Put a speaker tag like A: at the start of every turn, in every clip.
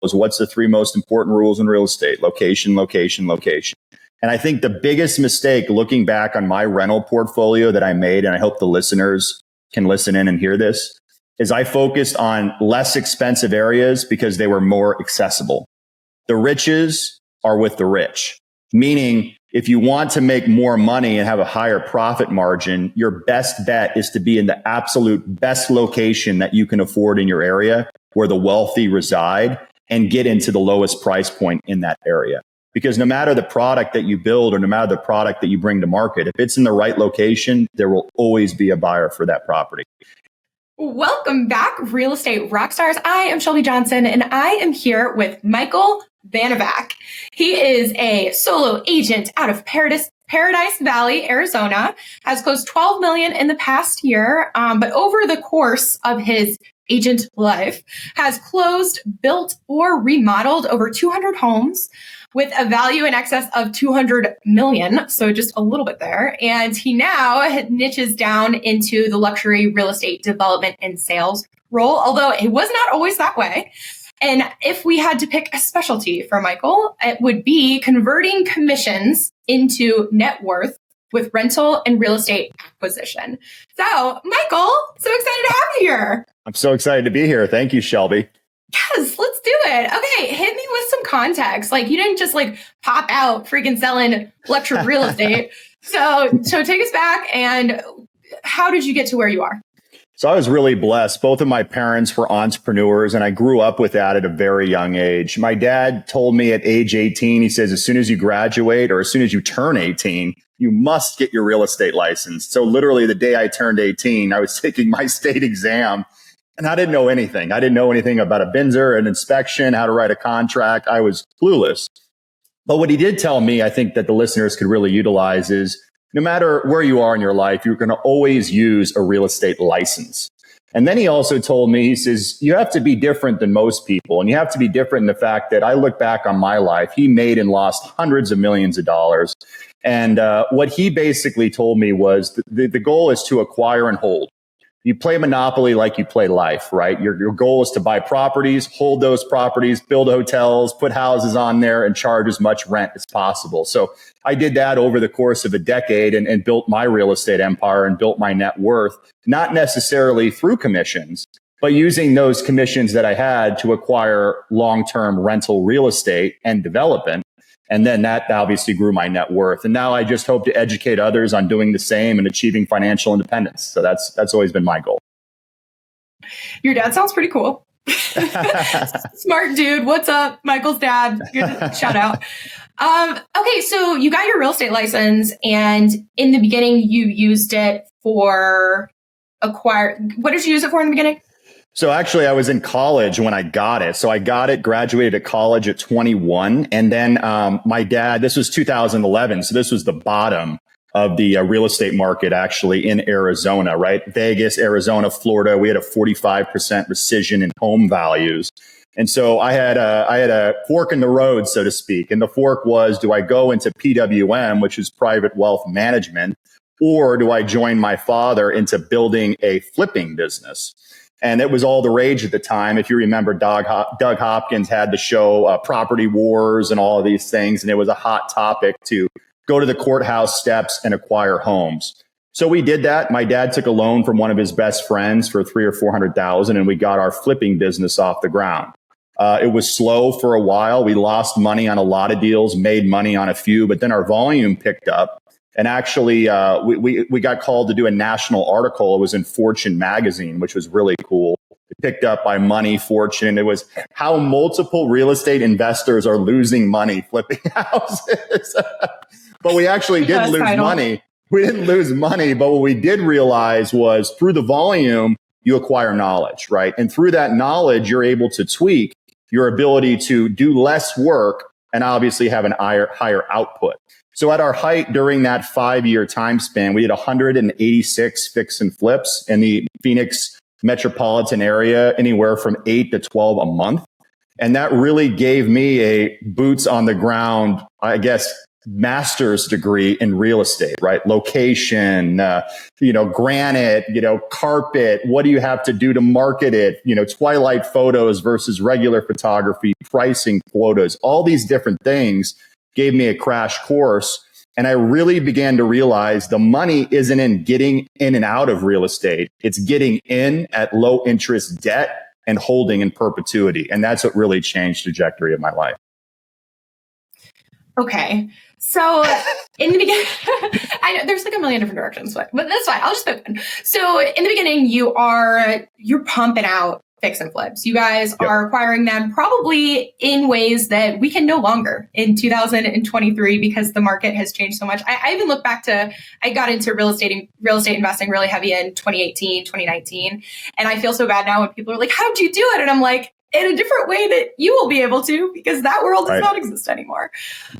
A: is what's the three most important rules in real estate? Location, location, location. And I think the biggest mistake looking back on my rental portfolio that I made, and I hope the listeners can listen in and hear this, is I focused on less expensive areas because they were more accessible. The riches are with the rich, meaning if you want to make more money and have a higher profit margin, your best bet is to be in the absolute best location that you can afford in your area where the wealthy reside and get into the lowest price point in that area. Because no matter the product that you build or no matter the product that you bring to market, if it's in the right location, there will always be a buyer for that property.
B: Welcome back, Real Estate Rockstars. I am Shelby Johnson, and I am here with Michael Banovac. He is a solo agent out of Paradise Valley, Arizona, has closed $12 million in the past year, but over the course of his agent life has closed, built, or remodeled over 200 homes with a value in excess of $200 million. So just a little bit there. And he now niches down into the luxury real estate development and sales role, although it was not always that way. And if we had to pick a specialty for Michael, it would be converting commissions into net worth with rental and real estate acquisition. So, Michael, so excited to have you here.
A: I'm so excited to be here. Thank you, Shelby.
B: Yes, let's do it. Okay, hit me with some context. Like, you didn't just pop out freaking selling luxury real estate. So take us back, and how did you get to where you are?
A: So I was really blessed. Both of my parents were entrepreneurs, and I grew up with that at a very young age. My dad told me at age 18, he says, as soon as you graduate or as soon as you turn 18, you must get your real estate license. So literally the day I turned 18, I was taking my state exam, and I didn't know anything. I didn't know anything about a BINSR, an inspection, how to write a contract. I was clueless. But what he did tell me, I think that the listeners could really utilize is, no matter where you are in your life, you're going to always use a real estate license. And then he also told me, he says, you have to be different than most people. And you have to be different in the fact that I look back on my life, he made and lost hundreds of millions of dollars. And what he basically told me was the goal is to acquire and hold. You play Monopoly like you play life, right? Your goal is to buy properties, hold those properties, build hotels, put houses on there, and charge as much rent as possible. So I did that over the course of a decade and built my real estate empire and built my net worth, not necessarily through commissions, but using those commissions that I had to acquire long-term rental real estate and development. And then that obviously grew my net worth. And now I just hope to educate others on doing the same and achieving financial independence. So that's always been my goal.
B: Your dad sounds pretty cool. Smart dude. What's up? Michael's dad. Good shout out. Okay, so you got your real estate license, and in the beginning you used it for what did you use it for in the beginning?
A: So actually, I was in college when I got it. So I got it, graduated at college at 21. And then my dad, this was 2011. So this was the bottom of the real estate market actually in Arizona, right? Vegas, Arizona, Florida. We had a 45% rescission in home values. And so I had a fork in the road, so to speak. And the fork was, do I go into PWM, which is private wealth management, or do I join my father into building a flipping business? And it was all the rage at the time. If you remember, Doug Hopkins had the show Property Wars and all of these things. And it was a hot topic to go to the courthouse steps and acquire homes. So we did that. My dad took a loan from one of his best friends for $300,000 or $400,000, and we got our flipping business off the ground. It was slow for a while. We lost money on a lot of deals, made money on a few, but then our volume picked up. And actually, we got called to do a national article. It was in Fortune magazine, which was really cool. It picked up by Money, Fortune. It was how multiple real estate investors are losing money flipping houses. But we actually didn't lose money. We didn't lose money. But what we did realize was through the volume, you acquire knowledge, right? And through that knowledge, you're able to tweak your ability to do less work and obviously have an higher output. So at our height during that 5-year time span, we had 186 fix and flips in the Phoenix metropolitan area, anywhere from 8 to 12 a month. And that really gave me a boots on the ground, I guess, master's degree in real estate, right? Location, granite, carpet. What do you have to do to market it? Twilight photos versus regular photography, pricing, quotas, all these different things gave me a crash course. And I really began to realize the money isn't in getting in and out of real estate. It's getting in at low interest debt and holding in perpetuity. And that's what really changed the trajectory of my life.
B: Okay. So in the beginning, I know there's like a million different directions, but that's fine. I'll just pick one. So in the beginning, you're pumping out fix and flips. You guys are acquiring them probably in ways that we can no longer in 2023 because the market has changed so much. I even look back to, I got into real estate investing really heavy in 2018, 2019. And I feel so bad now when people are like, how'd you do it? And I'm like, in a different way that you will be able to, because that world does not exist anymore.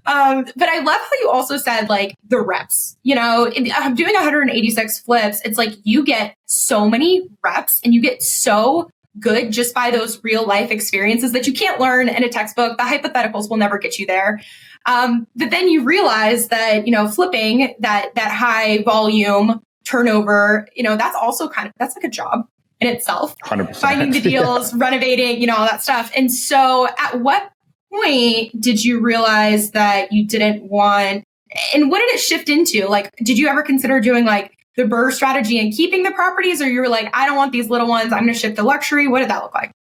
B: But I love how you also said like the reps, I'm doing 186 flips. It's like you get so many reps and you get so good just by those real life experiences that you can't learn in a textbook. The hypotheticals will never get you there. But then you realize that, flipping that high volume turnover, that's also that's like a job in itself.
A: 100%.
B: Finding the deals, renovating, all that stuff. And so at what point did you realize that you didn't want, and what did it shift into? Like, did you ever consider doing like the BRRRR strategy and keeping the properties, or you were like, I don't want these little ones, I'm going to shift to luxury? What did that look like?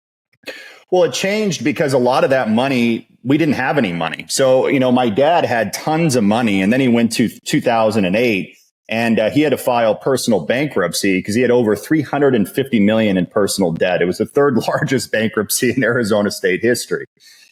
A: Well, it changed because a lot of that money, we didn't have any money. So, my dad had tons of money, and then he went to 2008 and he had to file personal bankruptcy because he had over $350 million in personal debt. It was the third largest bankruptcy in Arizona state history.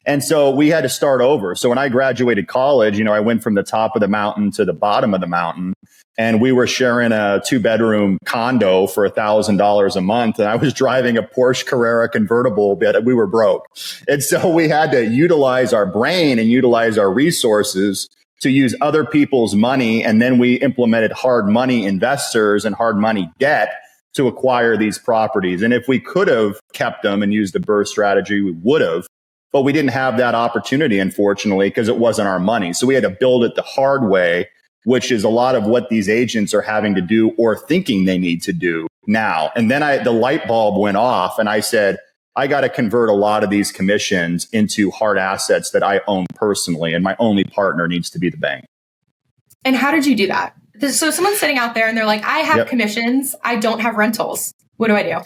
A: And so we had to start over. So when I graduated college, I went from the top of the mountain to the bottom of the mountain. And we were sharing a 2-bedroom condo for $1,000 a month. And I was driving a Porsche Carrera convertible, but we were broke. And so we had to utilize our brain and utilize our resources to use other people's money. And then we implemented hard money investors and hard money debt to acquire these properties. And if we could have kept them and used the BRRRR strategy, we would have. But we didn't have that opportunity, unfortunately, because it wasn't our money. So we had to build it the hard way, which is a lot of what these agents are having to do or thinking they need to do now. And then the light bulb went off and I said, I got to convert a lot of these commissions into hard assets that I own personally. And my only partner needs to be the bank.
B: And how did you do that? So someone's sitting out there and they're like, I have commissions. I don't have rentals. What do I do?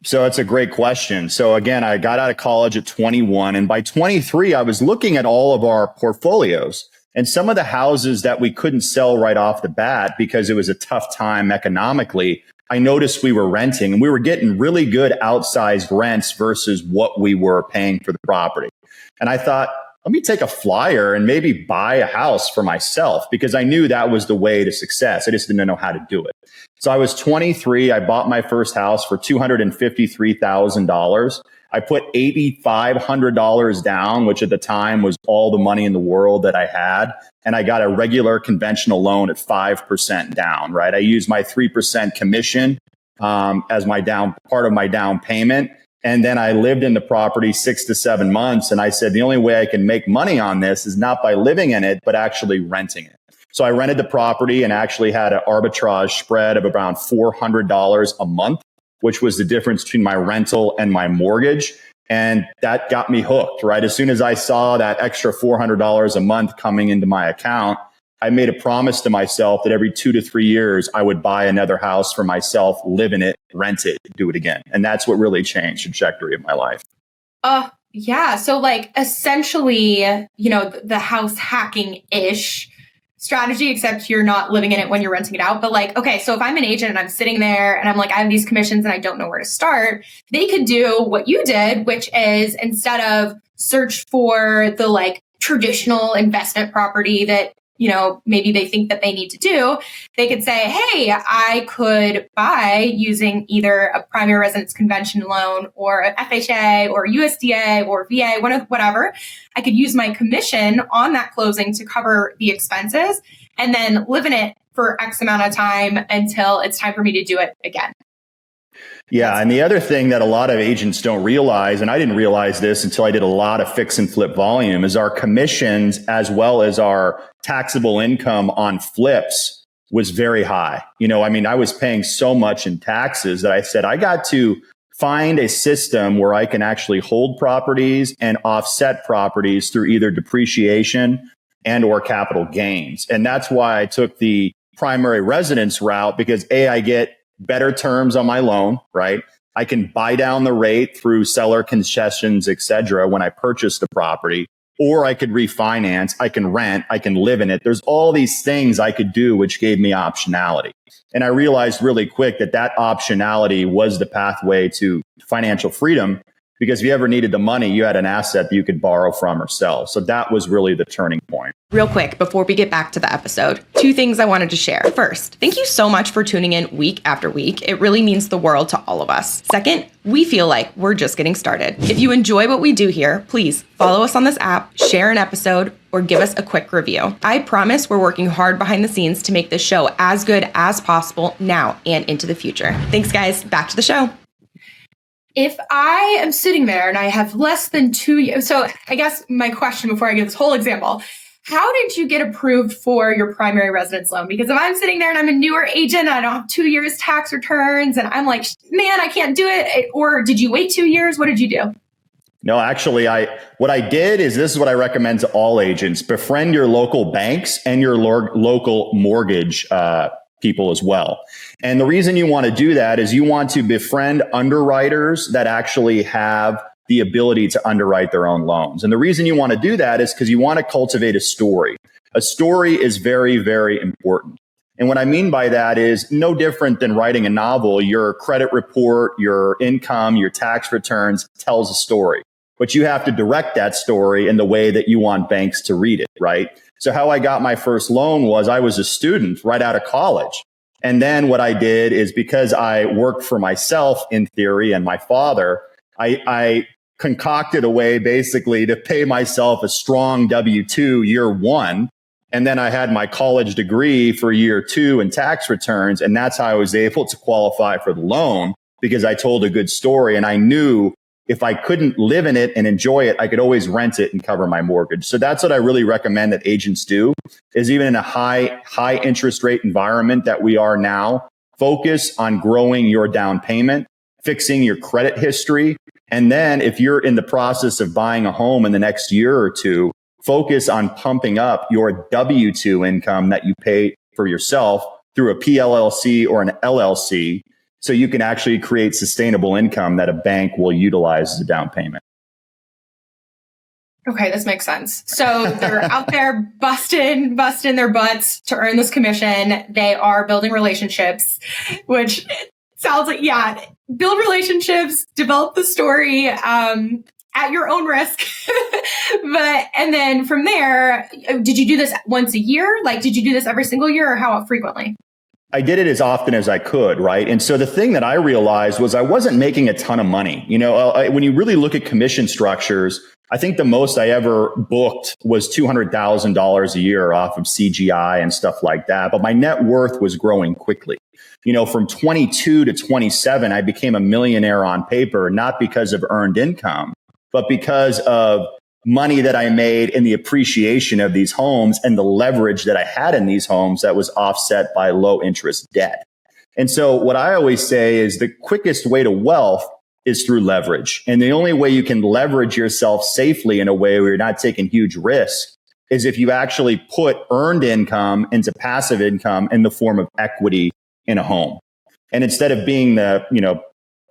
A: So it's a great question. So again, I got out of college at 21. And by 23, I was looking at all of our portfolios. And some of the houses that we couldn't sell right off the bat because it was a tough time economically, I noticed we were renting and we were getting really good outsized rents versus what we were paying for the property. And I thought, let me take a flyer and maybe buy a house for myself because I knew that was the way to success. I just didn't know how to do it. So I was 23. I bought my first house for $253,000. I put $8,500 down, which at the time was all the money in the world that I had. And I got a regular conventional loan at 5% down, right? I used my 3% commission as my part of my down payment. And then I lived in the property 6 to 7 months. And I said, the only way I can make money on this is not by living in it, but actually renting it. So I rented the property and actually had an arbitrage spread of around $400 a month, which was the difference between my rental and my mortgage. And that got me hooked, right? As soon as I saw that extra $400 a month coming into my account, I made a promise to myself that every 2 to 3 years, I would buy another house for myself, live in it, rent it, do it again. And that's what really changed the trajectory of my life.
B: Yeah. So like essentially, the house hacking-ish strategy, except you're not living in it when you're renting it out. But like, okay, so if I'm an agent and I'm sitting there and I'm like, I have these commissions and I don't know where to start, they could do what you did, which is instead of search for the like traditional investment property that, maybe they think that they need to do, they could say, hey, I could buy using either a primary residence convention loan or an FHA or USDA or VA, whatever. I could use my commission on that closing to cover the expenses and then live in it for X amount of time until it's time for me to do it again.
A: Yeah. And the other thing that a lot of agents don't realize, and I didn't realize this until I did a lot of fix and flip volume, is our commissions as well as our taxable income on flips was very high. I was paying so much in taxes that I said, I got to find a system where I can actually hold properties and offset properties through either depreciation and or capital gains. And that's why I took the primary residence route, because I get better terms on my loan, right? I can buy down the rate through seller concessions, et cetera, when I purchase the property, or I could refinance, I can rent, I can live in it. There's all these things I could do, which gave me optionality. And I realized really quick that optionality was the pathway to financial freedom, because if you ever needed the money, you had an asset that you could borrow from or sell. So that was really the turning point.
B: Real quick, before we get back to the episode, 2 things I wanted to share. First, thank you so much for tuning in week after week. It really means the world to all of us. Second, we feel like we're just getting started. If you enjoy what we do here, please follow us on this app, share an episode, or give us a quick review. I promise we're working hard behind the scenes to make this show as good as possible now and into the future. Thanks, guys. Back to the show. If I am sitting there and I have less than 2 years, so I guess my question before I give this whole example, how did you get approved for your primary residence loan? Because if I'm sitting there and I'm a newer agent and I don't have 2 years tax returns and I'm like, man, I can't do it. Or did you wait 2 years? What did you do?
A: No, actually, what I did is, this is what I recommend to all agents: befriend your local banks and your local mortgage people as well. And the reason you want to do that is you want to befriend underwriters that actually have the ability to underwrite their own loans. And the reason you want to do that is because you want to cultivate a story. A story is very, very important. And what I mean by that is no different than writing a novel. Your credit report, your income, your tax returns tells a story, but you have to direct that story in the way that you want banks to read it, right? So how I got my first loan was, I was a student right out of college. And then what I did is, because I worked for myself in theory and my father, I concocted a way basically to pay myself a strong W-2 year one. And then I had my college degree for year 2 and tax returns. And that's how I was able to qualify for the loan, because I told a good story. And I knew if I couldn't live in it and enjoy it, I could always rent it and cover my mortgage. So that's what I really recommend that agents do, is even in a high interest rate environment that we are now, focus on growing your down payment, fixing your credit history. And then if you're in the process of buying a home in the next year or two, focus on pumping up your W-2 income that you pay for yourself through a PLLC or an LLC, so you can actually create sustainable income that a bank will utilize as a down payment.
B: Okay, this makes sense. So they're out there busting their butts to earn this commission. They are building relationships, which sounds like, yeah, build relationships, develop the story at your own risk. And then from there, did you do this once a year? Like, did you do this every single year, or how frequently?
A: I did it as often as I could, right? And so the thing that I realized was I wasn't making a ton of money. When you really look at commission structures, I think the most I ever booked was $200,000 a year off of CGI and stuff like that. But my net worth was growing quickly. From 22 to 27, I became a millionaire on paper, not because of earned income, but because of money that I made in the appreciation of these homes and the leverage that I had in these homes that was offset by low interest debt. And so what I always say is the quickest way to wealth is through leverage. And the only way you can leverage yourself safely in a way where you're not taking huge risks is if you actually put earned income into passive income in the form of equity in a home. And instead of being the,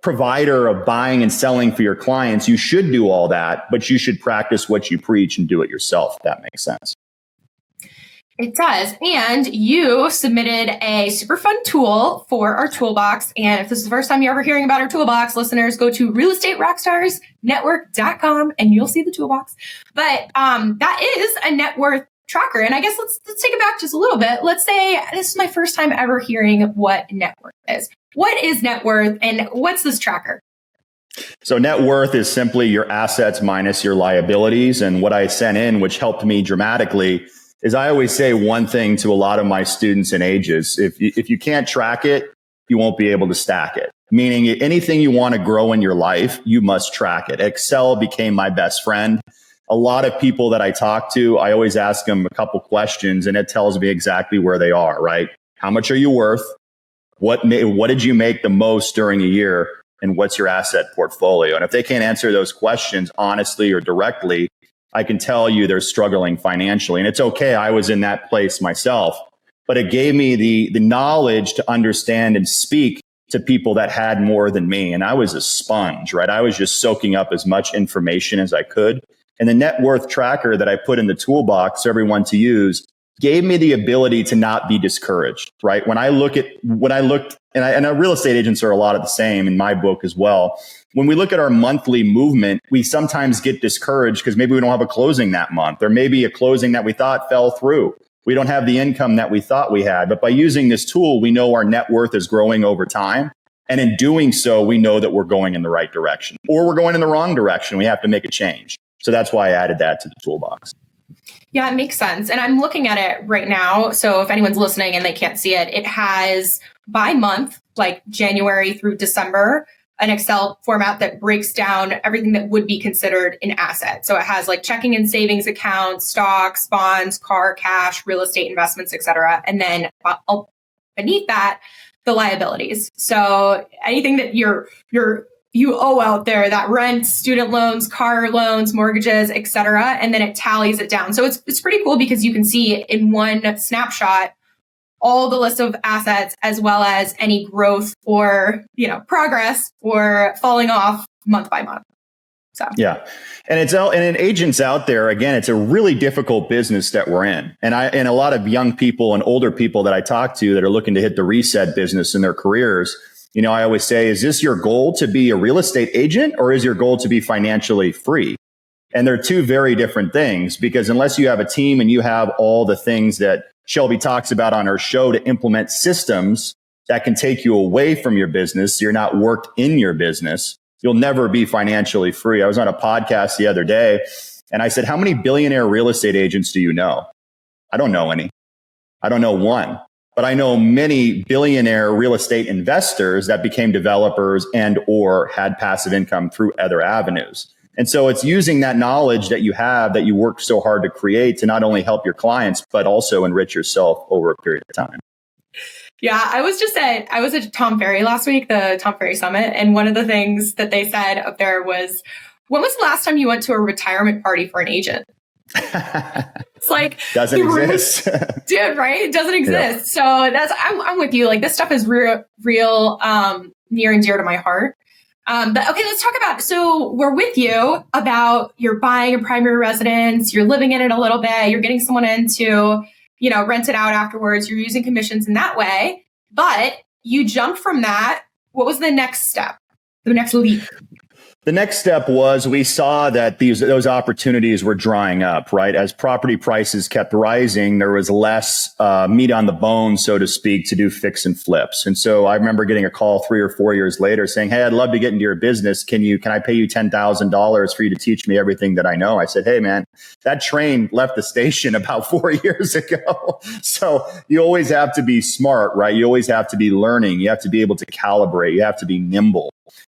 A: provider of buying and selling for your clients, you should do all that, but you should practice what you preach and do it yourself, if that makes sense.
B: It does. And you submitted a super fun tool for our Toolbox. And if this is the first time you're ever hearing about our Toolbox, listeners, go to realestaterockstarsnetwork.com and you'll see the Toolbox. But that is a net worth tracker. And I guess let's take it back just a little bit. Let's say this is my first time ever hearing what net worth is. What is net worth and what's this tracker?
A: So net worth is simply your assets minus your liabilities. And what I sent in, which helped me dramatically, is I always say one thing to a lot of my students and ages. If you can't track it, you won't be able to stack it. Meaning anything you want to grow in your life, you must track it. Excel became my best friend. A lot of people that I talk to, I always ask them a couple questions and it tells me exactly where they are, right? How much are you worth? What did you make the most during a year? And what's your asset portfolio? And if they can't answer those questions honestly or directly, I can tell you they're struggling financially. And it's okay. I was in that place myself, but it gave me the knowledge to understand and speak to people that had more than me. And I was a sponge, right? I was just soaking up as much information as I could. And the net worth tracker that I put in the toolbox for everyone to use gave me the ability to not be discouraged, right? When I looked, and real estate agents are a lot of the same in my book as well. When we look at our monthly movement, we sometimes get discouraged because maybe we don't have a closing that month, or maybe a closing that we thought fell through. We don't have the income that we thought we had. But by using this tool, we know our net worth is growing over time. And in doing so, we know that we're going in the right direction, or we're going in the wrong direction. We have to make a change. So that's why I added that to the toolbox.
B: Yeah, it makes sense. And I'm looking at it right now. So if anyone's listening and they can't see it, it has by month, like January through December, an Excel format that breaks down everything that would be considered an asset. So it has like checking and savings accounts, stocks, bonds, car, cash, real estate investments, et cetera. And then beneath that, the liabilities. So anything that you owe out there, that rent, student loans, car loans, mortgages, et cetera. And then it tallies it down. So it's pretty cool because you can see in one snapshot all the list of assets as well as any growth or, progress or falling off month by month. So
A: yeah. And in agents out there, again, it's a really difficult business that we're in. And a lot of young people and older people that I talk to that are looking to hit the reset business in their careers, I always say, is this your goal to be a real estate agent, or is your goal to be financially free? And they're two very different things, because unless you have a team and you have all the things that Shelby talks about on her show to implement systems that can take you away from your business, so you're not worked in your business, you'll never be financially free. I was on a podcast the other day and I said, how many billionaire real estate agents do you know? I don't know any. I don't know one. But I know many billionaire real estate investors that became developers and or had passive income through other avenues. And so it's using that knowledge that you have, that you worked so hard to create, to not only help your clients, but also enrich yourself over a period of time.
B: Yeah, I was at Tom Ferry last week, the Tom Ferry Summit. And one of the things that they said up there was, when was the last time you went to a retirement party for an agent? It's like
A: doesn't exist,
B: dude, right? It doesn't exist.
A: Yeah.
B: So I'm with you. Like, this stuff is real near and dear to my heart. But okay, let's talk about, so we're with you about you're buying a primary residence, you're living in it a little bit, you're getting someone in to, rent it out afterwards, you're using commissions in that way, but you jumped from that. What was the next step, the next leap?
A: The next step was we saw that those opportunities were drying up, right? As property prices kept rising, there was less meat on the bone, so to speak, to do fix and flips. And so I remember getting a call 3 or 4 years later saying, hey, I'd love to get into your business. Can I pay you $10,000 for you to teach me everything that I know? I said, hey, man, that train left the station about 4 years ago. So you always have to be smart, right? You always have to be learning. You have to be able to calibrate. You have to be nimble.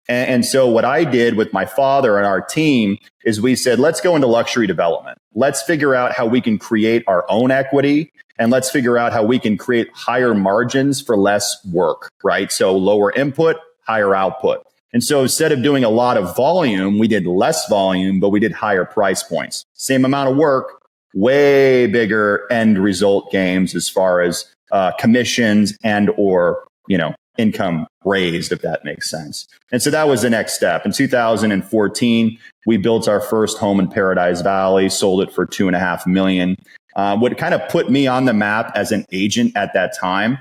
A: And so what I did with my father and our team is we said, let's go into luxury development. Let's figure out how we can create our own equity, and let's figure out how we can create higher margins for less work, right? So lower input, higher output. And so instead of doing a lot of volume, we did less volume, but we did higher price points. Same amount of work, way bigger end result gains as far as commissions and or, income raised, if that makes sense. And so that was the next step. In 2014, we built our first home in Paradise Valley, sold it for $2.5 million. What kind of put me on the map as an agent at that time,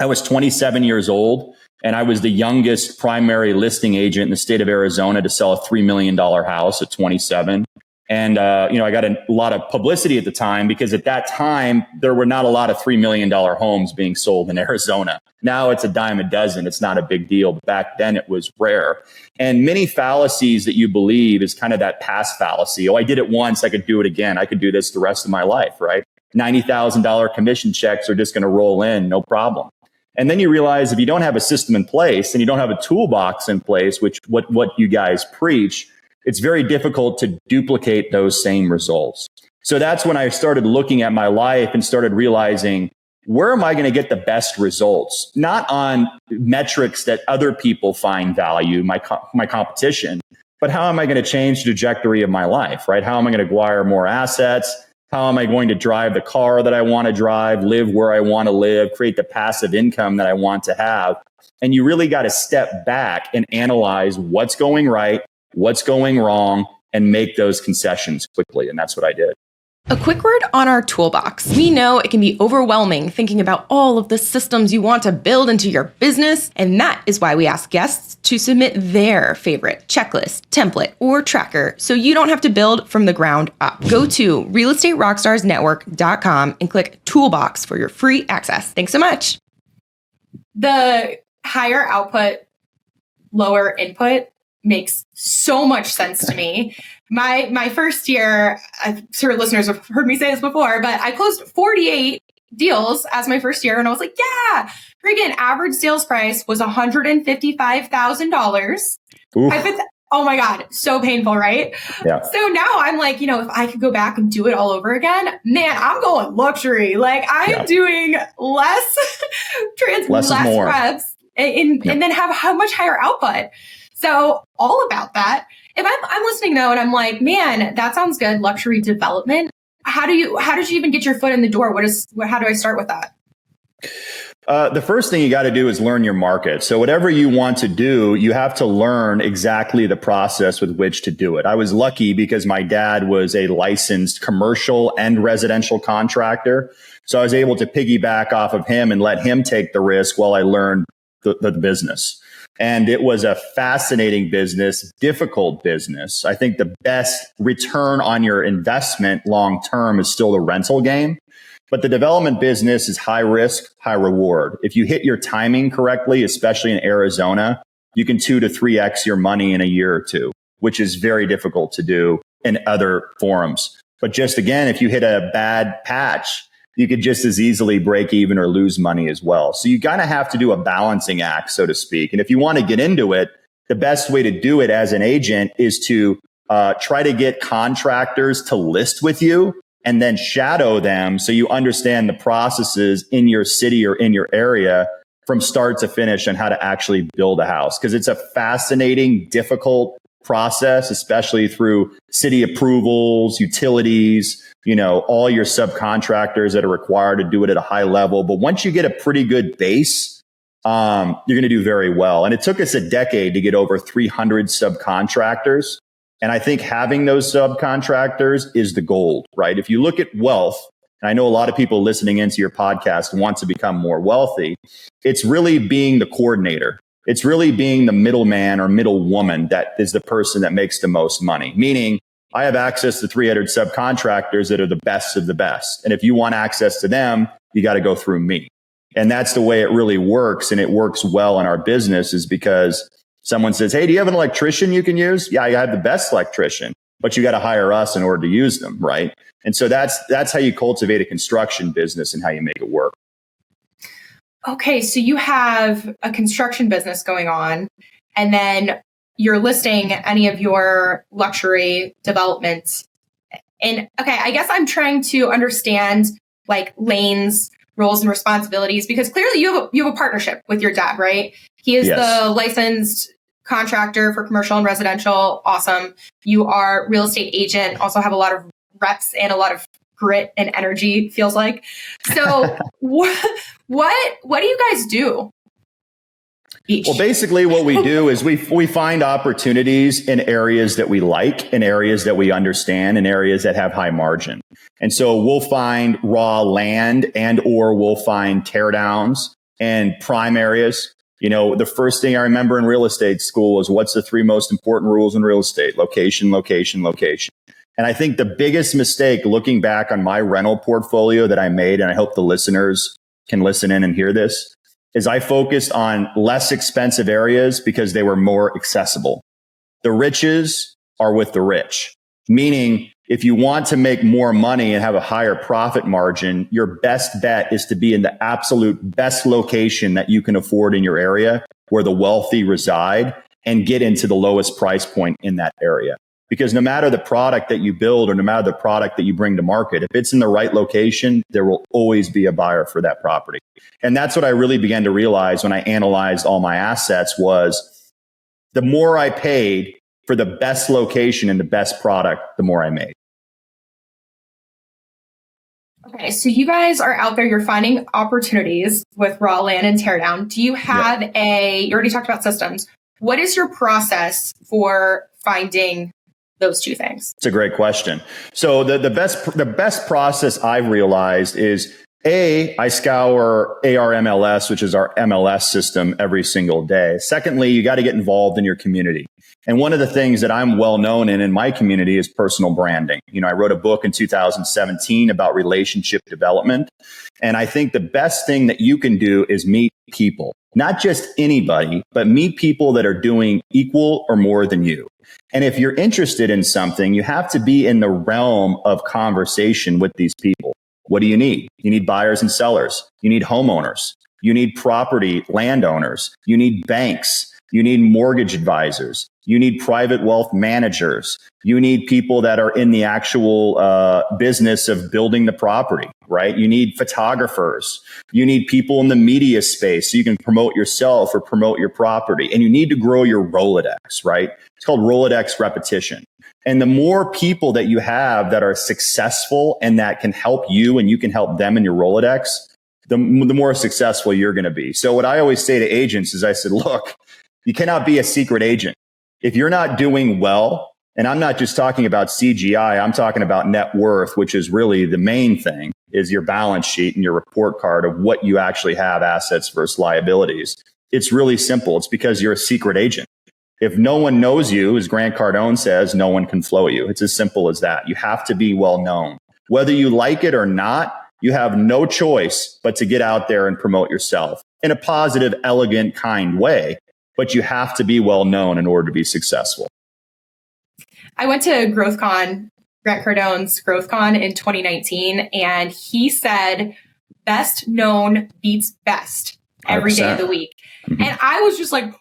A: I was 27 years old, and I was the youngest primary listing agent in the state of Arizona to sell a $3 million house at 27. And, I got a lot of publicity at the time because at that time, there were not a lot of $3 million homes being sold in Arizona. Now it's a dime a dozen. It's not a big deal. But back then it was rare. And many fallacies that you believe is kind of that past fallacy. Oh, I did it once. I could do it again. I could do this the rest of my life, right? $90,000 commission checks are just going to roll in. No problem. And then you realize if you don't have a system in place and you don't have a toolbox in place, which what you guys preach, it's very difficult to duplicate those same results. So that's when I started looking at my life and started realizing, where am I going to get the best results? Not on metrics that other people find value, my competition, but how am I going to change the trajectory of my life, right? How am I going to acquire more assets? How am I going to drive the car that I want to drive, live where I want to live, create the passive income that I want to have? And you really got to step back and analyze what's going right, what's going wrong, and make those concessions quickly. And that's what I did.
B: A quick word on our toolbox. We know it can be overwhelming thinking about all of the systems you want to build into your business, and that is why we ask guests to submit their favorite checklist, template, or tracker so you don't have to build from the ground up. Go to realestaterockstarsnetwork.com and click Toolbox for your free access. Thanks so much. The higher output, lower input makes so much sense to me. My first year, I'm sure listeners have heard me say this before, but I closed 48 deals as my first year. And I was like, yeah, freaking average sales price was $155,000. Oh my God, so painful, right?
A: Yeah.
B: So now I'm like, if I could go back and do it all over again, man, I'm going luxury. Like I'm doing less reps and then have how much higher output. So all about that. If I'm listening though, and I'm like, man, that sounds good. Luxury development. How did you even get your foot in the door? How do I start with that?
A: The first thing you got to do is learn your market. So whatever you want to do, you have to learn exactly the process with which to do it. I was lucky because my dad was a licensed commercial and residential contractor. So I was able to piggyback off of him and let him take the risk while I learned the business. And it was a fascinating business, difficult business. I think the best return on your investment long term is still the rental game. But the development business is high risk, high reward. If you hit your timing correctly, especially in Arizona, you can 2 to 3x your money in a year or two, which is very difficult to do in other forums. But just again, if you hit a bad patch, you could just as easily break even or lose money as well. So you kind of have to do a balancing act, so to speak. And if you want to get into it, the best way to do it as an agent is to try to get contractors to list with you and then shadow them so you understand the processes in your city or in your area from start to finish on how to actually build a house. Because it's a fascinating, difficult process, especially through city approvals, utilities, all your subcontractors that are required to do it at a high level. But once you get a pretty good base, you're going to do very well. And it took us a decade to get over 300 subcontractors. And I think having those subcontractors is the gold, right? If you look at wealth, and I know a lot of people listening into your podcast want to become more wealthy, it's really being the coordinator. It's really being the middleman or middle woman that is the person that makes the most money. Meaning, I have access to 300 subcontractors that are the best of the best. And if you want access to them, you got to go through me. And that's the way it really works. And it works well in our business is because someone says, hey, do you have an electrician you can use? Yeah, I have the best electrician, but you got to hire us in order to use them, right? And so that's how you cultivate a construction business and how you make it work.
B: Okay, so you have a construction business going on, and then you're listing any of your luxury developments. And okay, I guess I'm trying to understand like lanes, roles, and responsibilities, because clearly you have a partnership with your dad, right? He is the licensed contractor for commercial and residential. Awesome. You are real estate agent, also have a lot of reps and a lot of grit and energy, feels like. So what do you guys do?
A: Well, basically what we do is we find opportunities in areas that we like, in areas that we understand, in areas that have high margin. And so we'll find raw land and or we'll find teardowns and prime areas. The first thing I remember in real estate school was what's the 3 most important rules in real estate? Location, location, location. And I think the biggest mistake looking back on my rental portfolio that I made, and I hope the listeners can listen in and hear this, is I focused on less expensive areas because they were more accessible. The riches are with the rich, meaning If you want to make more money and have a higher profit margin, your best bet is to be in the absolute best location that you can afford in your area where the wealthy reside and get into the lowest price point in that area. Because no matter the product that you build or no matter the product that you bring to market, if it's in the right location, there will always be a buyer for that property. And that's what I really began to realize when I analyzed all my assets was the more I paid for the best location and the best product, the more I made.
B: Okay, so you guys are out there, you're finding opportunities with raw land and teardown. Do you have you already talked about systems. What is your process for finding those two things?
A: It's a great question. So the best process I've realized is I scour ARMLS, which is our MLS system, every single day. Secondly, you got to get involved in your community. And one of the things that I'm well known in my community is personal branding. I wrote a book in 2017 about relationship development. And I think the best thing that you can do is meet people, not just anybody, but meet people that are doing equal or more than you. And if you're interested in something, you have to be in the realm of conversation with these people. What do you need? You need buyers and sellers. You need homeowners. You need property landowners. You need banks. You need mortgage advisors. You need private wealth managers. You need people that are in the actual business of building the property, right? You need photographers. You need people in the media space so you can promote yourself or promote your property. And you need to grow your Rolodex, right? It's called Rolodex repetition. And the more people that you have that are successful and that can help you and you can help them in your Rolodex, the more successful you're going to be. So what I always say to agents is I said, look, you cannot be a secret agent. If you're not doing well, and I'm not just talking about CGI, I'm talking about net worth, which is really the main thing, is your balance sheet and your report card of what you actually have, assets versus liabilities. It's really simple. It's because you're a secret agent. If no one knows you, as Grant Cardone says, no one can flow you. It's as simple as that. You have to be well known. Whether you like it or not, you have no choice but to get out there and promote yourself in a positive, elegant, kind way. But you have to be well known in order to be successful.
B: I went to GrowthCon, Grant Cardone's GrowthCon in 2019, and he said, best known beats best every 100%. Day of the week. Mm-hmm. And I was just like,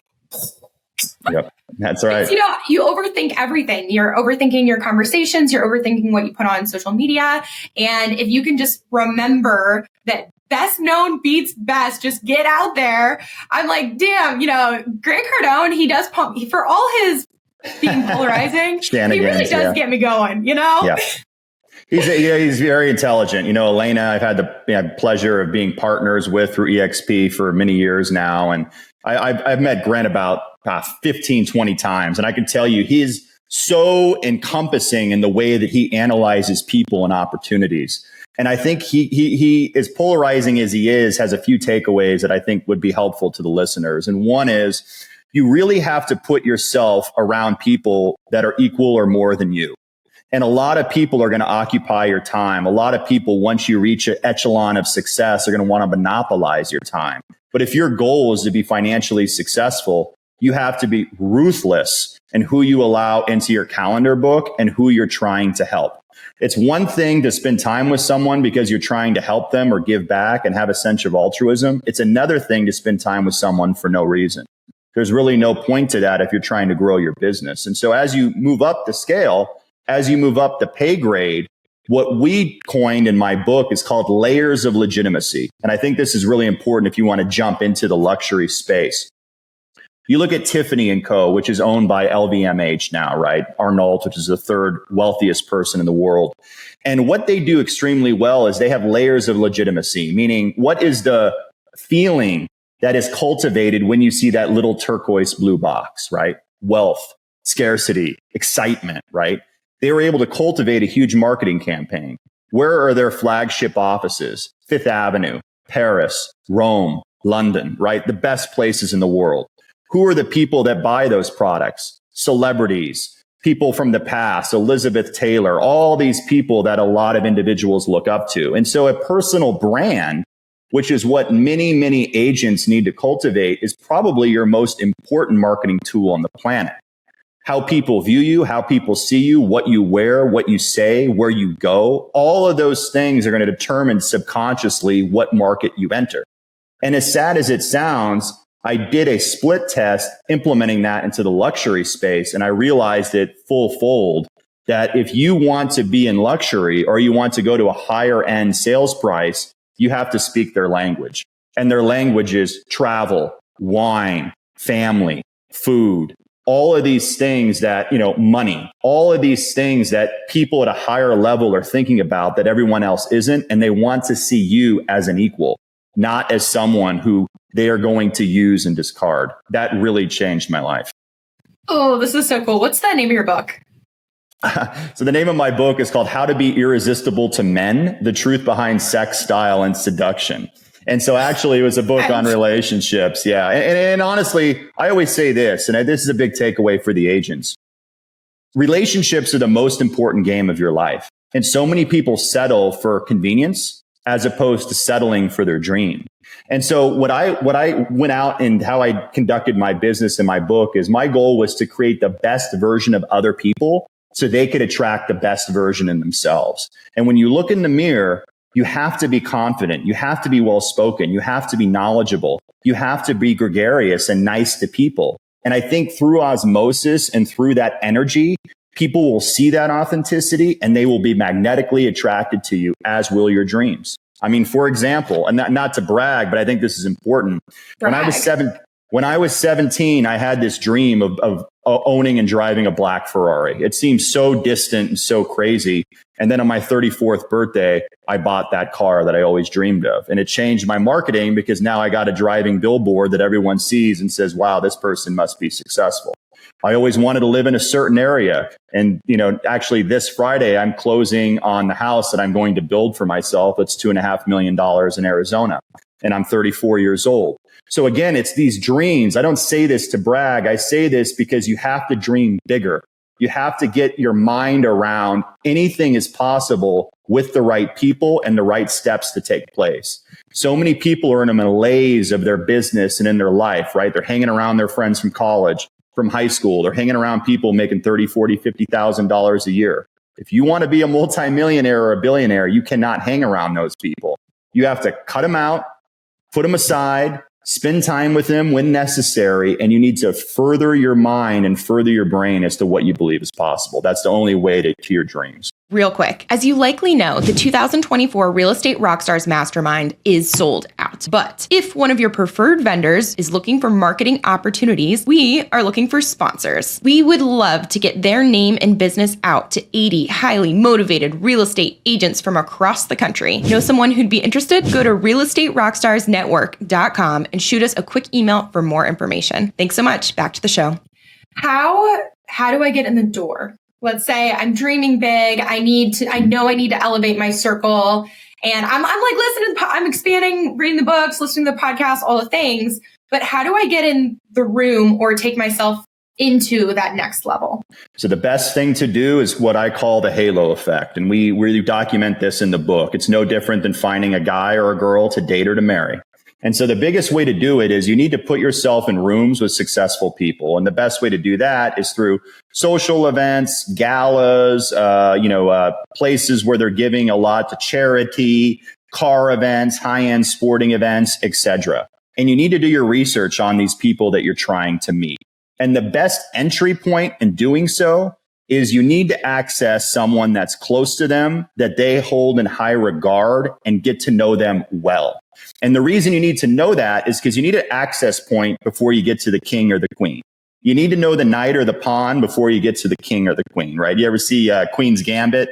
A: yep, that's right.
B: You overthink everything. You're overthinking your conversations. You're overthinking what you put on social media. And if you can just remember that best known beats best, just get out there. I'm like, damn, Grant Cardone, he does pump for all his being polarizing. He really does get me going, Yeah.
A: He's very intelligent. Elena, I've had the pleasure of being partners with through EXP for many years now. And I've met Grant about 15, 20 times. And I can tell you, he is so encompassing in the way that he analyzes people and opportunities. And I think he as polarizing as he is, has a few takeaways that I think would be helpful to the listeners. And one is you really have to put yourself around people that are equal or more than you. And a lot of people are going to occupy your time. A lot of people, once you reach an echelon of success, are going to want to monopolize your time. But if your goal is to be financially successful, you have to be ruthless in who you allow into your calendar book and who you're trying to help. It's one thing to spend time with someone because you're trying to help them or give back and have a sense of altruism. It's another thing to spend time with someone for no reason. There's really no point to that if you're trying to grow your business. And so as you move up the scale, as you move up the pay grade, what we coined in my book is called layers of legitimacy. And I think this is really important if you want to jump into the luxury space. You look at Tiffany & Co., which is owned by LVMH now, right? Arnault, which is the third wealthiest person in the world. And what they do extremely well is they have layers of legitimacy, meaning what is the feeling that is cultivated when you see that little turquoise blue box, right? Wealth, scarcity, excitement, right? They were able to cultivate a huge marketing campaign. Where are their flagship offices? Fifth Avenue, Paris, Rome, London, right? The best places in the world. Who are the people that buy those products? Celebrities, people from the past, Elizabeth Taylor, all these people that a lot of individuals look up to. And so a personal brand, which is what many, many agents need to cultivate, is probably your most important marketing tool on the planet. how people view you, how people see you, what you wear, what you say, where you go. All of those things are going to determine subconsciously what market you enter. And as sad as it sounds, I did a split test implementing that into the luxury space. And I realized it full fold that if you want to be in luxury or you want to go to a higher end sales price, you have to speak their language. And their language is travel, wine, family, food, all of these things that, money, all of these things that people at a higher level are thinking about that everyone else isn't. And they want to see you as an equal, not as someone who they are going to use and discard. That really changed my life.
B: Oh, this is so cool. What's the name of your book?
A: So the name of my book is called How to Be Irresistible to Men, The Truth Behind Sex, Style, and Seduction. And so actually it was a book on relationships. Yeah. And honestly, I always say this, and this is a big takeaway for the agents. Relationships are the most important game of your life. And so many people settle for convenience as opposed to settling for their dream. And so what I went out and how I conducted my business in my book is my goal was to create the best version of other people so they could attract the best version in themselves. And when you look in the mirror, you have to be confident. You have to be well-spoken. You have to be knowledgeable. You have to be gregarious and nice to people. And I think through osmosis and through that energy, people will see that authenticity and they will be magnetically attracted to you, as will your dreams. I mean, for example, and not to brag, but I think this is important. When I was 17, I had this dream of owning and driving a black Ferrari. It seemed so distant and so crazy. And then on my 34th birthday, I bought that car that I always dreamed of. And it changed my marketing because now I got a driving billboard that everyone sees and says, wow, this person must be successful. I always wanted to live in a certain area. And, actually this Friday, I'm closing on the house that I'm going to build for myself. It's $2.5 million in Arizona. And I'm 34 years old. So again, it's these dreams. I don't say this to brag. I say this because you have to dream bigger. You have to get your mind around anything is possible with the right people and the right steps to take place. So many people are in a malaise of their business and in their life, right? They're hanging around their friends from college, from high school. They're hanging around people making $30, $40, $50,000 a year. If you want to be a multimillionaire or a billionaire, you cannot hang around those people. You have to cut them out, put them aside, spend time with them when necessary, and you need to further your mind and further your brain as to what you believe is possible. That's the only way to your dreams.
B: Real quick, as you likely know, the 2024 Real Estate Rockstars Mastermind is sold out. But if one of your preferred vendors is looking for marketing opportunities, we are looking for sponsors. We would love to get their name and business out to 80 highly motivated real estate agents from across the country. Know someone who'd be interested? Go to realestaterockstarsnetwork.com and shoot us a quick email for more information. Thanks so much. Back to the show. How do I get in the door? Let's say I'm dreaming big. I know I need to elevate my circle. And I'm like listening, I'm expanding, reading the books, listening to the podcast, all the things. But how do I get in the room or take myself into that next level?
A: So the best thing to do is what I call the halo effect. And we really document this in the book. It's no different than finding a guy or a girl to date or to marry. And so the biggest way to do it is you need to put yourself in rooms with successful people. And the best way to do that is through social events, galas, places where they're giving a lot to charity, car events, high-end sporting events, etc. And you need to do your research on these people that you're trying to meet. And the best entry point in doing so is you need to access someone that's close to them, that they hold in high regard, and get to know them well. And the reason you need to know that is because you need an access point before you get to the king or the queen. You need to know the knight or the pawn before you get to the king or the queen, right? You ever see Queen's Gambit?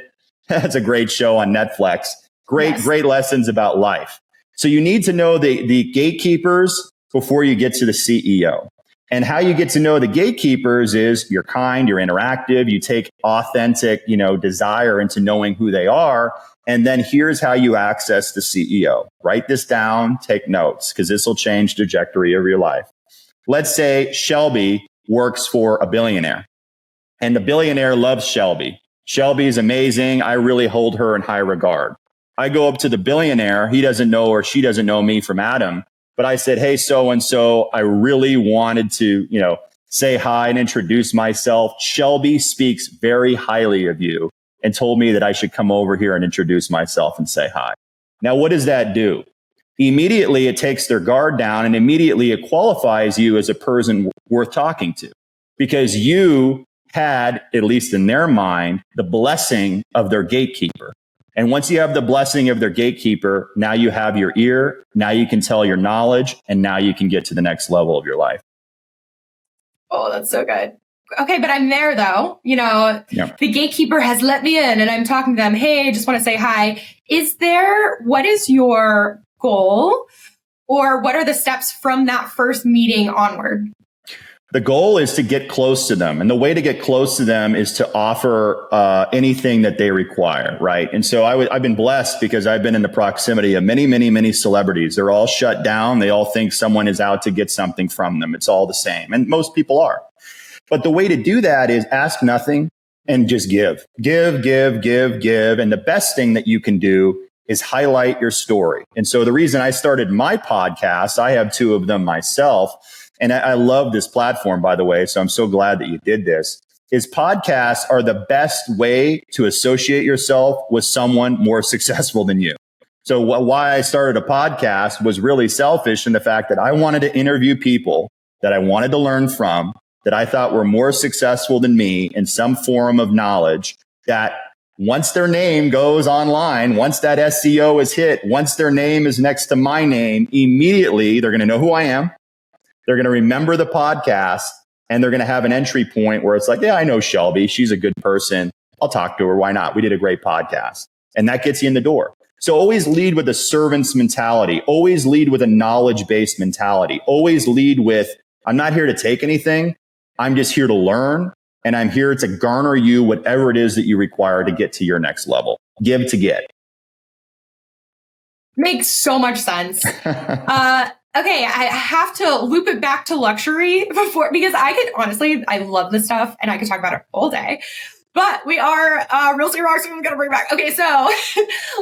A: That's a great show on Netflix. Great lessons about life. So you need to know the gatekeepers before you get to the CEO. And how you get to know the gatekeepers is you're kind, you're interactive, you take authentic, desire into knowing who they are. And then here's how you access the CEO. Write this down, take notes, because this will change the trajectory of your life. Let's say Shelby works for a billionaire and the billionaire loves Shelby. Shelby is amazing. I really hold her in high regard. I go up to the billionaire. He doesn't know or she doesn't know me from Adam. But I said, hey, so-and-so, I really wanted to, say hi and introduce myself. Shelby speaks very highly of you and told me that I should come over here and introduce myself and say hi. Now, what does that do? Immediately, it takes their guard down, and immediately it qualifies you as a person worth talking to, because you had, at least in their mind, the blessing of their gatekeeper. And once you have the blessing of their gatekeeper, now you have your ear, now you can tell your knowledge, and now you can get to the next level of your life.
B: Oh, that's so good. Okay, but I'm there though. The gatekeeper has let me in and I'm talking to them. Hey, just want to say hi. What is your goal, or what are the steps from that first meeting onward?
A: The goal is to get close to them. And the way to get close to them is to offer anything that they require, right? And so I've been blessed because I've been in the proximity of many, many, many celebrities. They're all shut down. They all think someone is out to get something from them. It's all the same. And most people are. But the way to do that is ask nothing and just give. Give, give, give, give. And the best thing that you can do is highlight your story. And so the reason I started my podcast, I have 2 of them myself, and I love this platform, by the way, so I'm so glad that you did this, is podcasts are the best way to associate yourself with someone more successful than you. So why I started a podcast was really selfish in the fact that I wanted to interview people that I wanted to learn from, that I thought were more successful than me in some form of knowledge, that once their name goes online, once that SEO is hit, once their name is next to my name, immediately they're going to know who I am. They're going to remember the podcast, and they're going to have an entry point where it's like, yeah, I know Shelby. She's a good person. I'll talk to her. Why not? We did a great podcast. And that gets you in the door. So always lead with a servant's mentality. Always lead with a knowledge-based mentality. Always lead with, I'm not here to take anything. I'm just here to learn. And I'm here to garner you whatever it is that you require to get to your next level. Give to get.
B: Makes so much sense. Okay, I have to loop it back to luxury because I love this stuff and I could talk about it all day. But we are real estate rocks. We're going to bring it back. Okay, so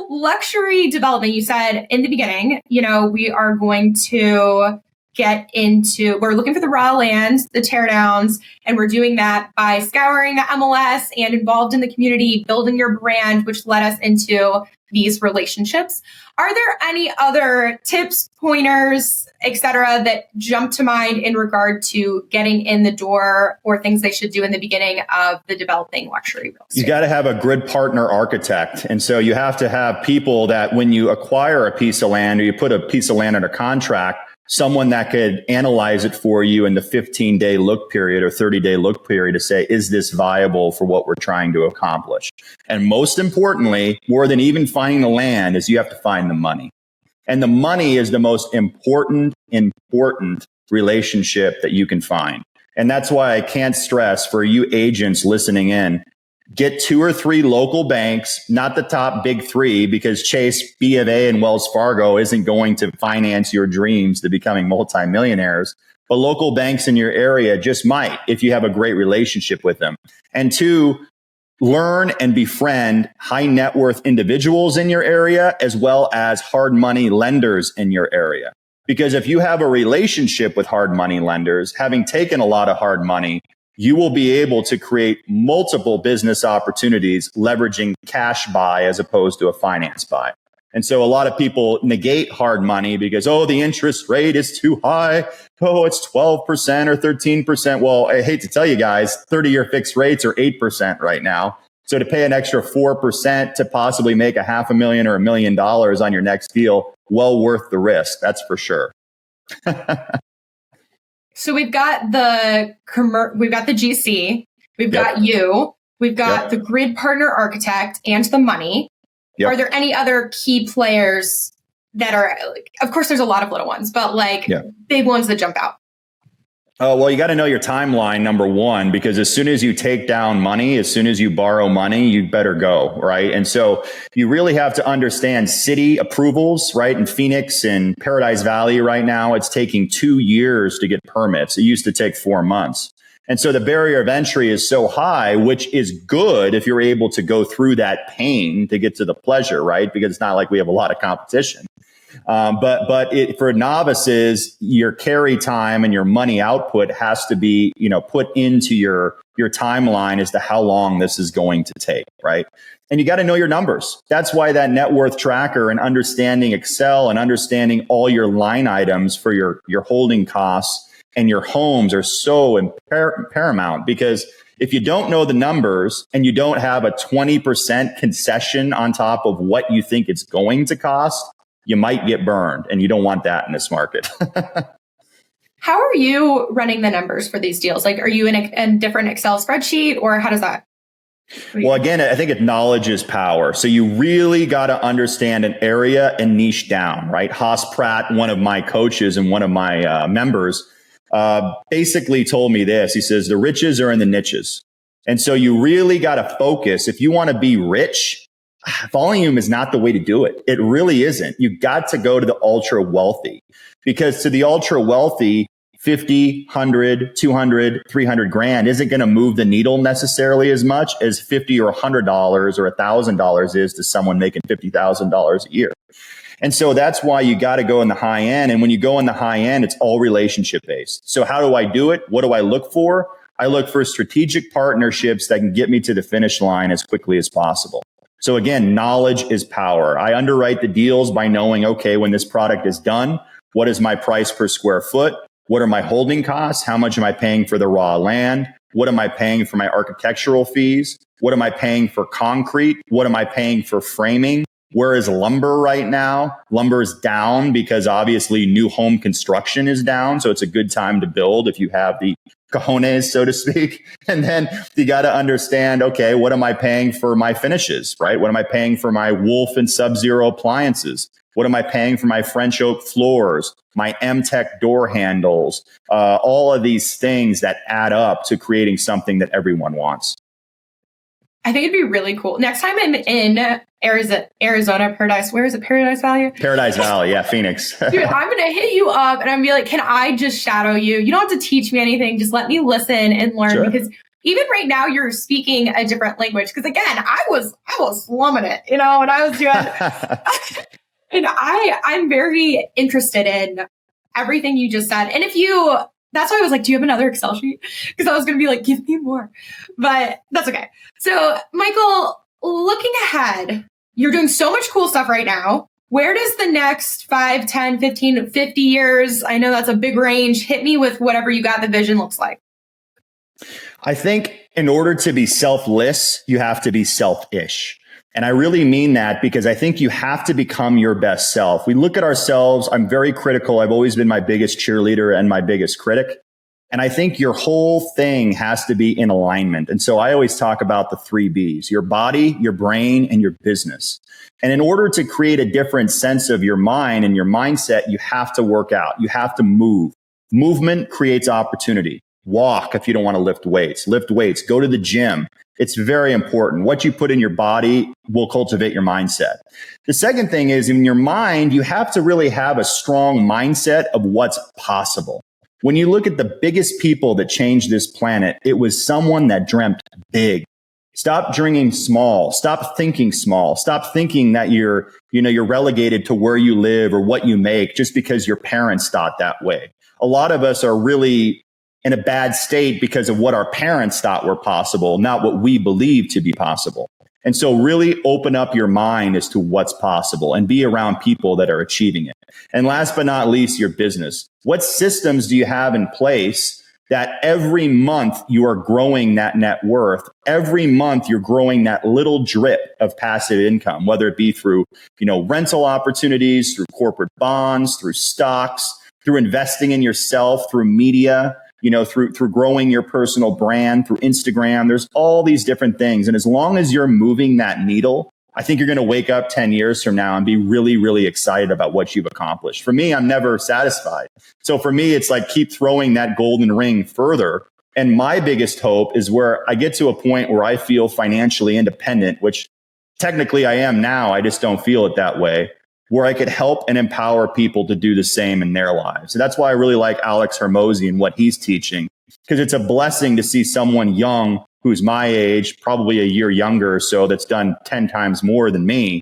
B: luxury development. You said in the beginning, we are going to we're looking for the raw land, the teardowns, and we're doing that by scouring the MLS and involved in the community, building your brand, which led us into these relationships. Are there any other tips, pointers, etc., that jump to mind in regard to getting in the door or things they should do in the beginning of the developing luxury real estate?
A: You got to have a grid partner architect. And so you have to have people that when you acquire a piece of land or you put a piece of land under contract, someone that could analyze it for you in the 15-day look period or 30-day look period to say, is this viable for what we're trying to accomplish? And most importantly, more than even finding the land, is you have to find the money. And the money is the most important relationship that you can find. And that's why I can't stress for you agents listening in, get 2 or 3 local banks, not the top big 3, because Chase, B of A, and Wells Fargo isn't going to finance your dreams to becoming multimillionaires. But local banks in your area just might if you have a great relationship with them. And 2, learn and befriend high net worth individuals in your area as well as hard money lenders in your area. Because if you have a relationship with hard money lenders, having taken a lot of hard money, you will be able to create multiple business opportunities leveraging cash buy as opposed to a finance buy. And so a lot of people negate hard money because, the interest rate is too high. It's 12% or 13%. Well, I hate to tell you guys, 30-year fixed rates are 8% right now. So to pay an extra 4% to possibly make $500,000 or $1 million on your next deal, well worth the risk. That's for sure.
B: So we've got the GC, we've got you, we've got the grid partner architect and the money. Yep. Are there any other key players that are, of course, there's a lot of little ones, but big ones that jump out?
A: Oh, well, you got to know your timeline, number one, because as soon as you take down money, as soon as you borrow money, you better go, right? And so you really have to understand city approvals, right? In Phoenix and Paradise Valley right now, it's taking 2 years to get permits. It used to take 4 months. And so the barrier of entry is so high, which is good if you're able to go through that pain to get to the pleasure, right? Because it's not like we have a lot of competition. For novices, your carry time and your money output has to be, put into your timeline as to how long this is going to take, right? And you got to know your numbers. That's why that net worth tracker and understanding Excel and understanding all your line items for your holding costs and your homes are so paramount, because if you don't know the numbers and you don't have a 20% concession on top of what you think it's going to cost, you might get burned, and you don't want that in this market.
B: How are you running the numbers for these deals? Like, are you in a different Excel spreadsheet, or how does that?
A: Well, again, I think knowledge is power. So you really got to understand an area and niche down, right? Haas Pratt, one of my coaches and one of my members, basically told me this. He says, the riches are in the niches. And so you really got to focus. If you want to be rich, volume is not the way to do it. It really isn't. You got to go to the ultra wealthy, because to the ultra wealthy, 50, 100, 200, 300 grand isn't going to move the needle necessarily as much as $50 or $100 or $1,000 is to someone making $50,000 a year. And so that's why you got to go in the high end. And when you go in the high end, it's all relationship based. So how do I do it? What do I look for? I look for strategic partnerships that can get me to the finish line as quickly as possible. So again, knowledge is power. I underwrite the deals by knowing, okay, when this product is done, what is my price per square foot? What are my holding costs? How much am I paying for the raw land? What am I paying for my architectural fees? What am I paying for concrete? What am I paying for framing? Where is lumber right now? Lumber is down because obviously new home construction is down. So it's a good time to build if you have the cojones, so to speak. And then you got to understand, okay, what am I paying for my finishes, right? What am I paying for my Wolf and Sub-Zero appliances? What am I paying for my French oak floors, my M-Tech door handles, all of these things that add up to creating something that everyone wants.
B: I think it'd be really cool. Next time I'm in Arizona, Paradise, where is it? Paradise Valley?
A: Paradise Valley, yeah, Phoenix.
B: Dude, I'm going to hit you up and I'm going to be like, can I just shadow you? You don't have to teach me anything. Just let me listen and learn. Sure. Because even right now you're speaking a different language. Because again, I was slumming it, when I was doing and I'm very interested in everything you just said. And that's why I was like, do you have another Excel sheet? Because I was going to be like, give me more, but that's okay. So Michael, looking ahead, you're doing so much cool stuff right now. Where does the next 5, 10, 15, 50 years, I know that's a big range, hit me with whatever you got the vision looks like.
A: I think in order to be selfless, you have to be selfish. And I really mean that because I think you have to become your best self. We look at ourselves. I'm very critical. I've always been my biggest cheerleader and my biggest critic. And I think your whole thing has to be in alignment. And so I always talk about the 3 B's, your body, your brain, and your business. And in order to create a different sense of your mind and your mindset, you have to work out. You have to move. Movement creates opportunity. Walk if you don't want to lift weights. Lift weights. Go to the gym. It's very important. What you put in your body will cultivate your mindset. The second thing is in your mind, you have to really have a strong mindset of what's possible. When you look at the biggest people that changed this planet, it was someone that dreamt big. Stop dreaming small. Stop thinking small. Stop thinking that you're relegated to where you live or what you make just because your parents thought that way. A lot of us are really in a bad state because of what our parents thought were possible, not what we believe to be possible. And so really open up your mind as to what's possible and be around people that are achieving it. And last but not least, your business. What systems do you have in place that every month you are growing that net worth? Every month you're growing that little drip of passive income, whether it be through, rental opportunities, through corporate bonds, through stocks, through investing in yourself, through media, through growing your personal brand, through Instagram. There's all these different things. And as long as you're moving that needle, I think you're going to wake up 10 years from now and be really, really excited about what you've accomplished. For me, I'm never satisfied. So for me, it's like keep throwing that golden ring further. And my biggest hope is where I get to a point where I feel financially independent, which technically I am now. I just don't feel it that way, where I could help and empower people to do the same in their lives. So that's why I really like Alex Hormozi and what he's teaching, because it's a blessing to see someone young who's my age, probably a year younger or so, that's done 10 times more than me,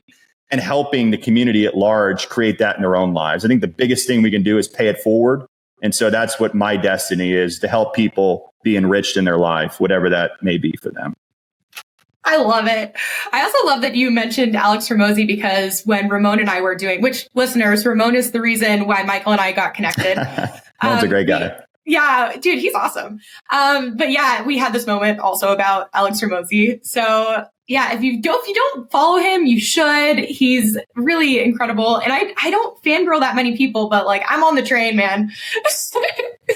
A: and helping the community at large create that in their own lives. I think the biggest thing we can do is pay it forward. And so that's what my destiny is, to help people be enriched in their life, whatever that may be for them.
B: I love it. I also love that you mentioned Alex Ramosi, because when Ramon and I were doing, which listeners, Ramon is the reason why Michael and I got connected.
A: Ramon's a great guy.
B: Yeah, dude, he's awesome. But yeah, we had this moment also about Alex Ramosi. So yeah, if you don't follow him, you should. He's really incredible. And I don't fangirl that many people, but like, I'm on the train, man.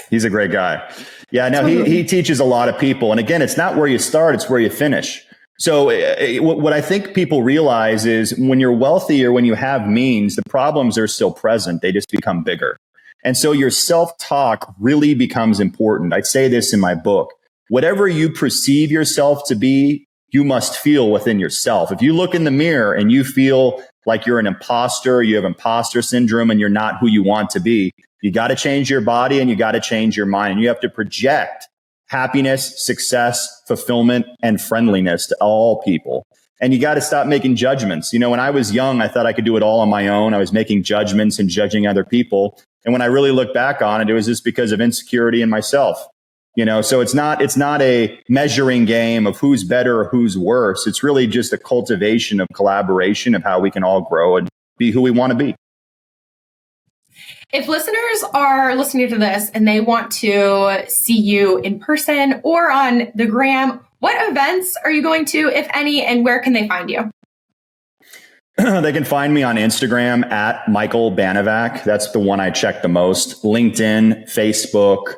A: He's a great guy. Yeah, no, he teaches a lot of people. And again, it's not where you start, it's where you finish. So what I think people realize is when you're wealthy or when you have means, the problems are still present. They just become bigger. And so your self-talk really becomes important. I say this in my book. Whatever you perceive yourself to be, you must feel within yourself. If you look in the mirror and you feel like you're an imposter, you have imposter syndrome, and you're not who you want to be, you got to change your body and you got to change your mind. And you have to project happiness, success, fulfillment, and friendliness to all people. And you got to stop making judgments. You know, when I was young, I thought I could do it all on my own. I was making judgments and judging other people. And when I really look back on it, it was just because of insecurity in myself. You know, so it's not a measuring game of who's better or who's worse. It's really just a cultivation of collaboration of how we can all grow and be who we want to be.
B: If listeners are listening to this and they want to see you in person or on the gram, what events are you going to, if any, and where can they find you?
A: They can find me on Instagram at Michael Banovac. That's the one I check the most. LinkedIn, Facebook.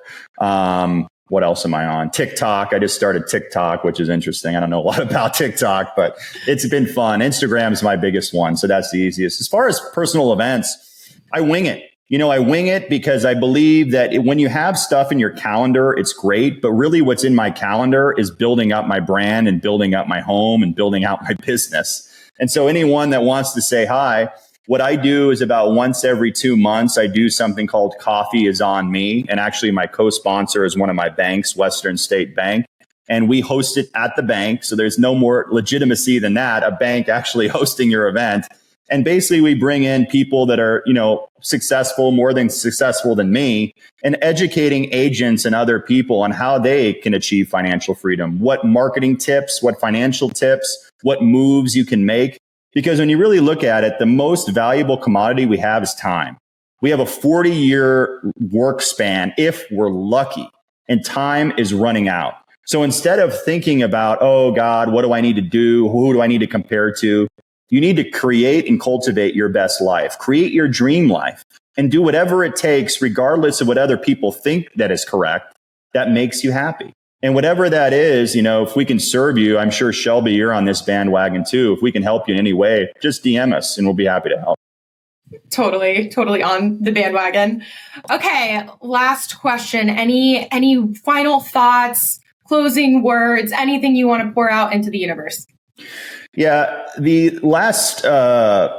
A: What else am I on? TikTok. I just started TikTok, which is interesting. I don't know a lot about TikTok, but it's been fun. Instagram is my biggest one. So that's the easiest. As far as personal events, I wing it. You know, I wing it because I believe that when you have stuff in your calendar, it's great. But really what's in my calendar is building up my brand and building up my home and building out my business. And so anyone that wants to say hi, what I do is about once every 2 months, I do something called Coffee is on Me. And actually my co-sponsor is one of my banks, Western State Bank. And we host it at the bank. So there's no more legitimacy than that, a bank actually hosting your event. And basically we bring in people that are, you know, successful, more than successful than me, and educating agents and other people on how they can achieve financial freedom, what marketing tips, what financial tips, what moves you can make. Because when you really look at it, the most valuable commodity we have is time. We have a 40-year work span if we're lucky, and time is running out. So instead of thinking about, oh God, what do I need to do? Who do I need to compare to? You need to create and cultivate your best life, create your dream life, and do whatever it takes, regardless of what other people think that is correct, that makes you happy. And whatever that is, you know, if we can serve you, I'm sure Shelby, you're on this bandwagon too. If we can help you in any way, just DM us and we'll be happy to help.
B: Totally on the bandwagon. Okay, last question. Any final thoughts, closing words, anything you want to pour out into the universe?
A: Yeah, the last, I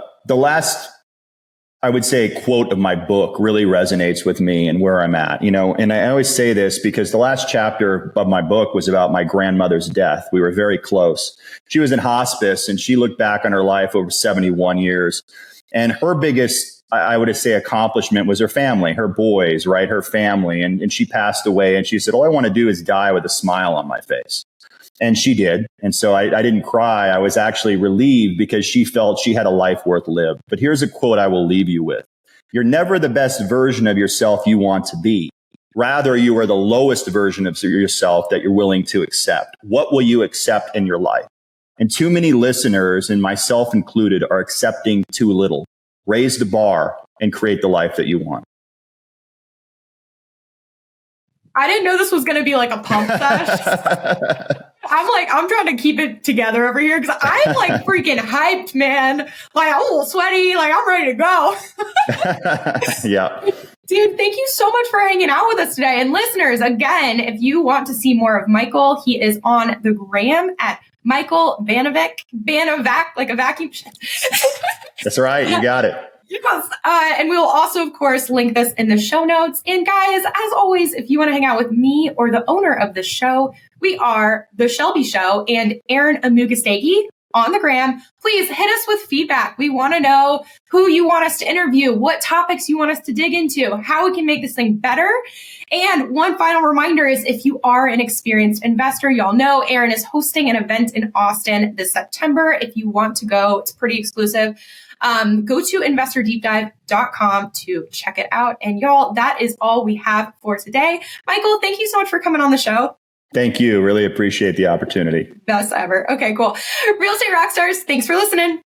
A: would say, quote of my book really resonates with me and where I'm at, you know, and I always say this because the last chapter of my book was about my grandmother's death. We were very close. She was in hospice and she looked back on her life over 71 years. And her biggest, I would say, accomplishment was her family, her boys, right? Her family. And she passed away and she said, all I want to do is die with a smile on my face. And she did. And so I didn't cry. I was actually relieved because she felt she had a life worth lived. But here's a quote I will leave you with. You're never the best version of yourself you want to be. Rather, you are the lowest version of yourself that you're willing to accept. What will you accept in your life? And too many listeners, and myself included, are accepting too little. Raise the bar and create the life that you want.
B: I didn't know this was going to be like a pump fest. I'm trying to keep it together over here because I'm like freaking hyped, man. Like I'm a little sweaty. Like I'm ready to go.
A: Yeah.
B: Dude, thank you so much for hanging out with us today. And listeners, again, if you want to see more of Michael, he is on the gram at Michael Banovac, like a vacuum.
A: That's right. You got it.
B: Yes. And we will also, of course, link this in the show notes. And guys, as always, if you want to hang out with me or the owner of the show, we are The Shelby Show and Aaron Amugastegi on the gram. Please hit us with feedback. We want to know who you want us to interview, what topics you want us to dig into, how we can make this thing better. And one final reminder is if you are an experienced investor, y'all know Aaron is hosting an event in Austin this September. If you want to go, it's pretty exclusive. Go to investordeepdive.com to check it out. And y'all, that is all we have for today. Michael, thank you so much for coming on the show.
A: Thank you. Really appreciate the opportunity.
B: Best ever. Okay, cool. Real Estate Rockstars, thanks for listening.